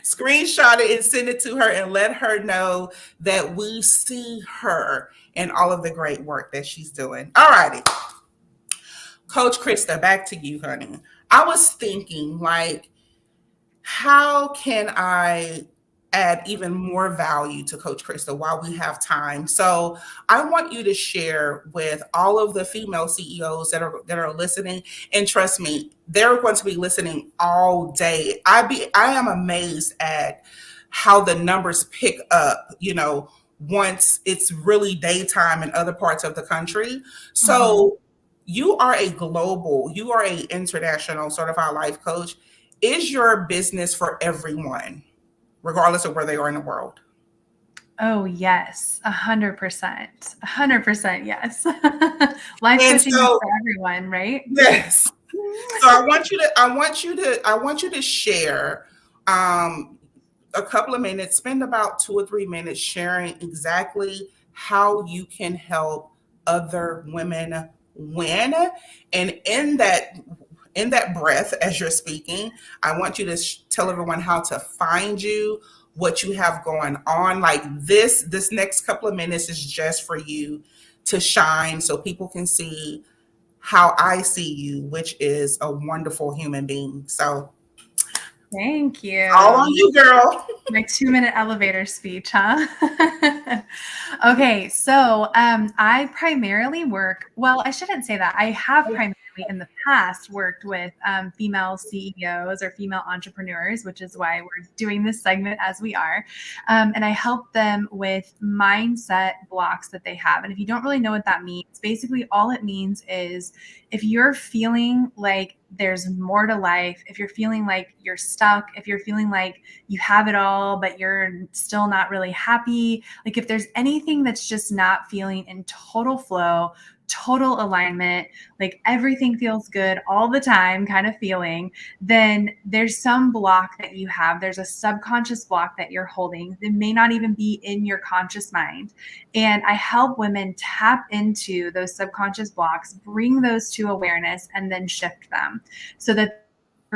C: Screenshot it and send it to her and let her know that we see her and all of the great work that she's doing. All righty. Coach Krista, back to you, honey. I was thinking, like, how can I add even more value to Coach Krista while we have time? So I want you to share with all of the female CEOs that are listening, and trust me, they're going to be listening all day. I am amazed at how the numbers pick up, once it's really daytime in other parts of the country. So you are a international certified life coach. Is your business for everyone, regardless of where they are in the world?
D: Oh, yes. 100%. 100%. Yes. Life coaching is for everyone, right?
C: Yes. So I want you to share a couple of minutes, spend about 2 or 3 minutes sharing exactly how you can help other women win. And in that breath, as you're speaking, I want you to tell everyone how to find you, what you have going on. Like this next couple of minutes is just for you to shine so people can see how I see you, which is a wonderful human being. So
D: thank you.
C: All on you, girl.
D: My 2-minute elevator speech, huh? Okay, so I primarily work, well, I shouldn't say that. I have primarily in the past worked with female CEOs or female entrepreneurs, which is why we're doing this segment as we are. And I help them with mindset blocks that they have. And if you don't really know what that means, basically all it means is if you're feeling like there's more to life, if you're feeling like you're stuck, if you're feeling like you have it all, but you're still not really happy, like if there's anything that's just not feeling in total flow, total alignment, like everything feels good all the time kind of feeling, then there's some block that you have. There's a subconscious block that you're holding. It may not even be in your conscious mind. And I help women tap into those subconscious blocks, bring those to awareness, and then shift them so that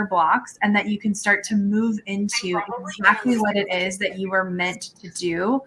D: blocks and that you can start to move into exactly what it is that you were meant to do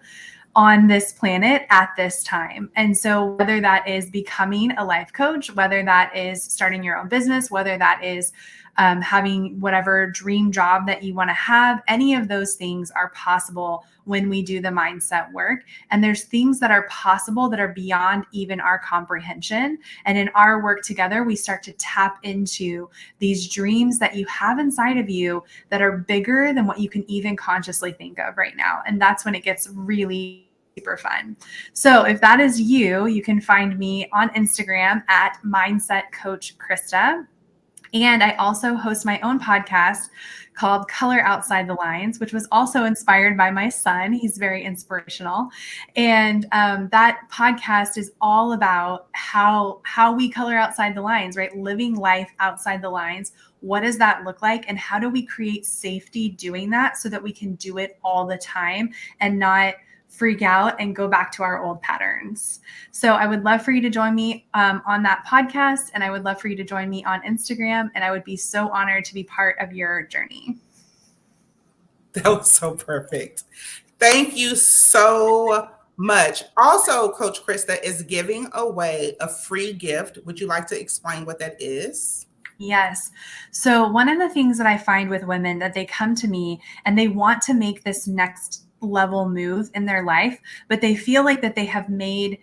D: on this planet at this time. And so whether that is becoming a life coach, whether that is starting your own business, whether that is having whatever dream job that you want to have, any of those things are possible when we do the mindset work. And there's things that are possible that are beyond even our comprehension. And in our work together, we start to tap into these dreams that you have inside of you that are bigger than what you can even consciously think of right now. And that's when it gets really super fun. So if that is you, you can find me on Instagram at Mindset Coach Krista. And I also host my own podcast called Color Outside the Lines, which was also inspired by my son. He's very inspirational. And that podcast is all about how we color outside the lines, right? Living life outside the lines. What does that look like? And how do we create safety doing that so that we can do it all the time and not freak out and go back to our old patterns? So I would love for you to join me on that podcast, and I would love for you to join me on Instagram, and I would be so honored to be part of your journey.
C: That was so perfect. Thank you so much. Also, Coach Krista is giving away a free gift. Would you like to explain what that is?
D: Yes. So one of the things that I find with women that they come to me and they want to make this next level move in their life, but they feel like that they have made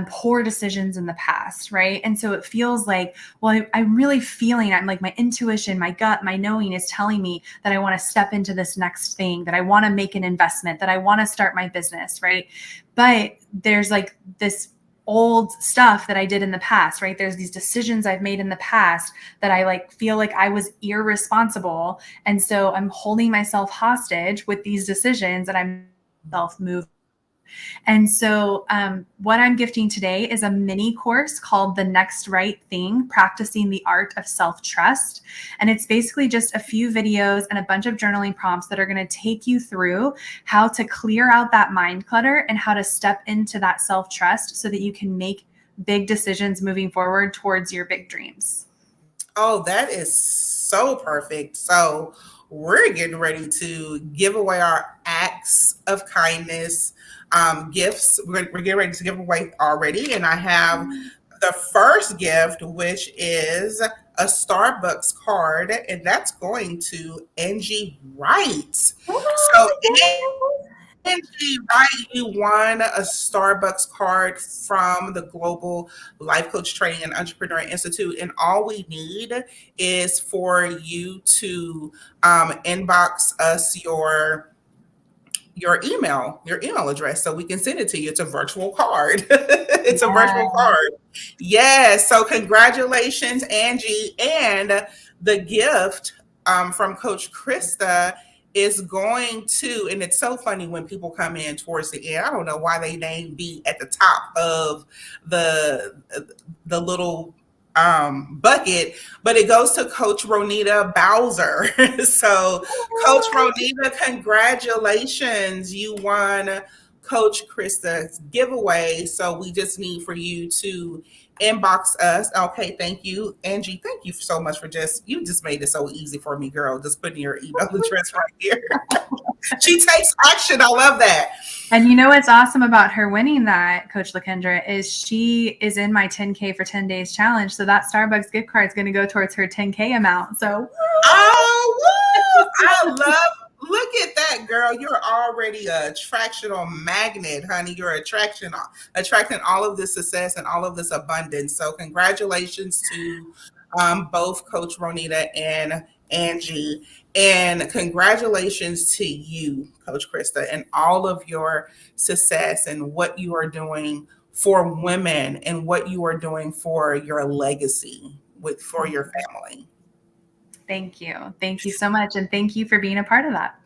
D: poor decisions in the past, right? And so it feels like, well, I'm really feeling, I'm like my intuition, my gut, my knowing is telling me that I want to step into this next thing, that I want to make an investment, that I want to start my business, right? But there's like this old stuff that I did in the past, right? There's these decisions I've made in the past that I like feel like I was irresponsible. And so I'm holding myself hostage with these decisions and I'm self-moved. And so what I'm gifting today is a mini course called The Next Right Thing, Practicing the Art of Self-Trust. And it's basically just a few videos and a bunch of journaling prompts that are going to take you through how to clear out that mind clutter and how to step into that self-trust so that you can make big decisions moving forward towards your big dreams.
C: Oh, that is so perfect. So we're getting ready to give away our acts of kindness gifts. We're getting ready to give away already. And I have the first gift, which is a Starbucks card, and that's going to Angie Wright. So Angie Wright, you won a Starbucks card from the Global Life Coach Training and Entrepreneur Institute. And all we need is for you to inbox us your email address so we can send it to you. It's a virtual card. It's a virtual card. Yes. So congratulations, Angie. And the gift from Coach Krista is going to, and it's so funny when people come in towards the end. I don't know why they name be at the top of the little bucket, but it goes to Coach Ronita Bowser. So Coach Ronita, congratulations. You won Coach Krista's giveaway. So we just need for you to inbox us. Okay, thank you. Angie, thank you so much for you just made it so easy for me, girl. Just putting your email address right here. She takes action. I love that.
D: And you know what's awesome about her winning that, Coach LaKendra, is she is in my 10K for 10 days challenge. So that Starbucks gift card is going to go towards her 10K amount. So,
C: look at that, girl. You're already a attractional magnet, honey. You're attracting all of this success and all of this abundance. So congratulations to both Coach Ronita and Angie. And congratulations to you, Coach Krista, and all of your success and what you are doing for women and what you are doing for your legacy for your family.
D: Thank you. Thank you so much. And thank you for being a part of that.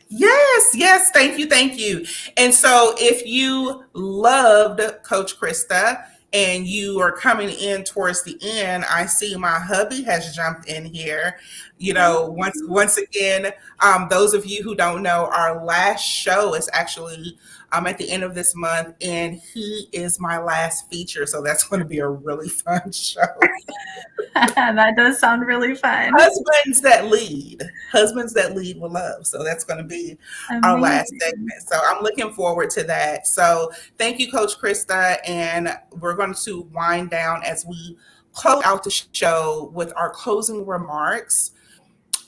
C: Yes. Thank you. And so if you loved Coach Krista and you are coming in towards the end, I see my hubby has jumped in here. You know, once again, those of you who don't know, our last show is actually at the end of this month, and he is my last feature. So that's going to be a really fun show.
D: That does sound really fun.
C: Husbands that lead with love. So that's going to be our last segment. So I'm looking forward to that. So thank you, Coach Krista. And we're going to wind down as we close out the show with our closing remarks.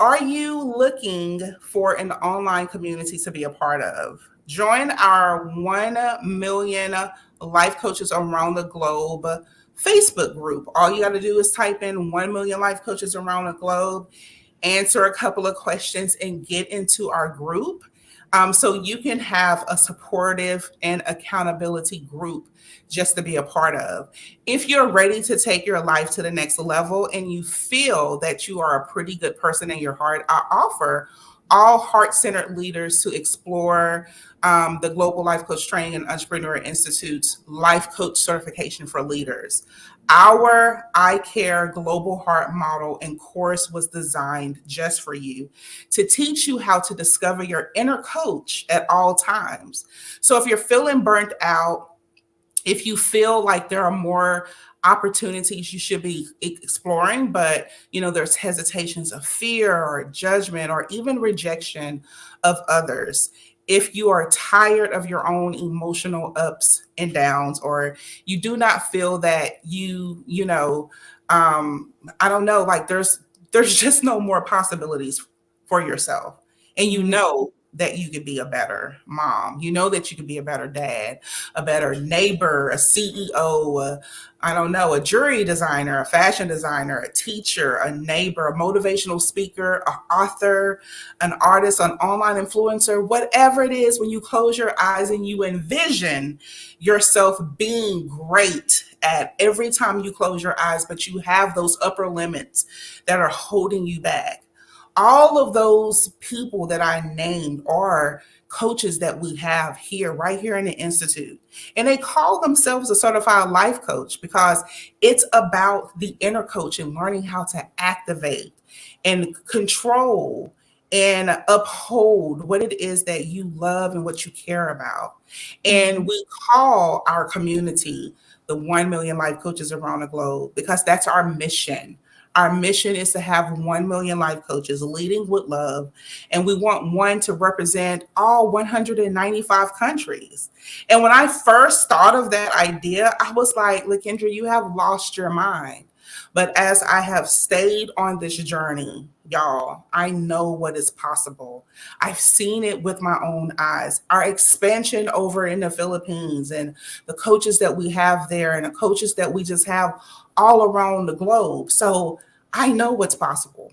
C: Are you looking for an online community to be a part of? Join our 1 million life coaches around the globe Facebook group. All you got to do is type in 1 million life coaches around the globe, answer a couple of questions, and get into our group. So you can have a supportive and accountability group just to be a part of. If you're ready to take your life to the next level and you feel that you are a pretty good person in your heart, I offer all heart-centered leaders to explore the Global Life Coach Training and Entrepreneur Institute's Life Coach Certification for Leaders. Our I Care Global Heart model and course was designed just for you to teach you how to discover your inner coach at all times. So if you're feeling burnt out, if you feel like there are more opportunities you should be exploring, but there's hesitations of fear or judgment or even rejection of others. If you are tired of your own emotional ups and downs, or you do not feel that I don't know, like there's just no more possibilities for yourself. And that you could be a better mom. That you could be a better dad, a better neighbor, a CEO, I don't know, a jewelry designer, a fashion designer, a teacher, a neighbor, a motivational speaker, an author, an artist, an online influencer, whatever it is. When you close your eyes and you envision yourself being great at every time you close your eyes, but you have those upper limits that are holding you back. All of those people that I named are coaches that we have here, right here in the Institute. And they call themselves a certified life coach because it's about the inner coach and learning how to activate and control and uphold what it is that you love and what you care about. And we call our community the 1 million life coaches around the globe because that's our mission. Our mission is to have 1 million life coaches leading with love. And we want one to represent all 195 countries. And when I first thought of that idea, I was like, Kendra, you have lost your mind. But as I have stayed on this journey, y'all, I know what is possible. I've seen it with my own eyes. Our expansion over in the Philippines and the coaches that we have there and the coaches that we just have all around the globe. So I know what's possible.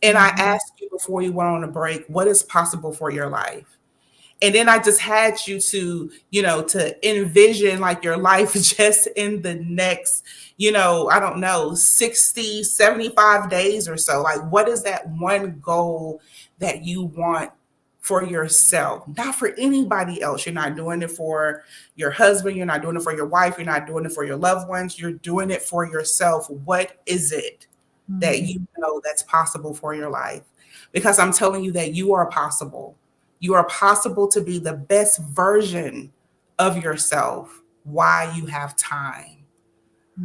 C: And I asked you before you went on a break, what is possible for your life? And then I just had you to, to envision like your life just in the next, I don't know, 60, 75 days or so. Like, what is that one goal that you want for yourself, not for anybody else? You're not doing it for your husband. You're not doing it for your wife. You're not doing it for your loved ones. You're doing it for yourself. What is it that you know that's possible for your life? Because I'm telling you that you are possible. You are possible to be the best version of yourself while you have time.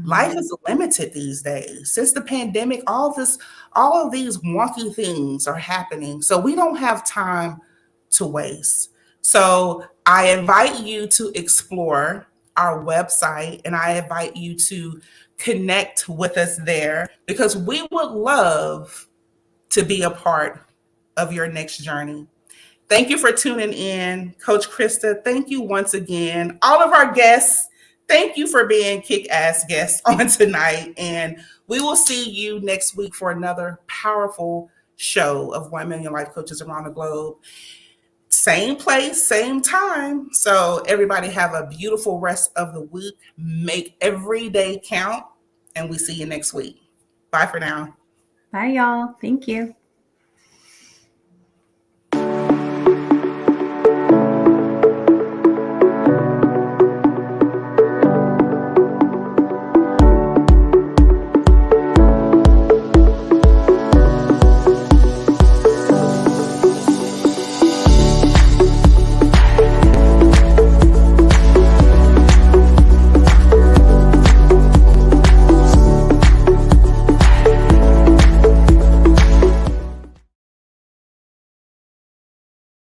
C: Life is limited these days. Since the pandemic, all of these wonky things are happening. So we don't have time to waste. So I invite you to explore our website and I invite you to connect with us there because we would love to be a part of your next journey. Thank you for tuning in. Coach Krista, thank you once again. All of our guests, thank you for being kick-ass guests on tonight. And we will see you next week for another powerful show of 1 Million Life Coaches around the globe. Same place, same time. So everybody have a beautiful rest of the week. Make every day count. And we see you next week. Bye for now.
D: Bye, y'all. Thank you.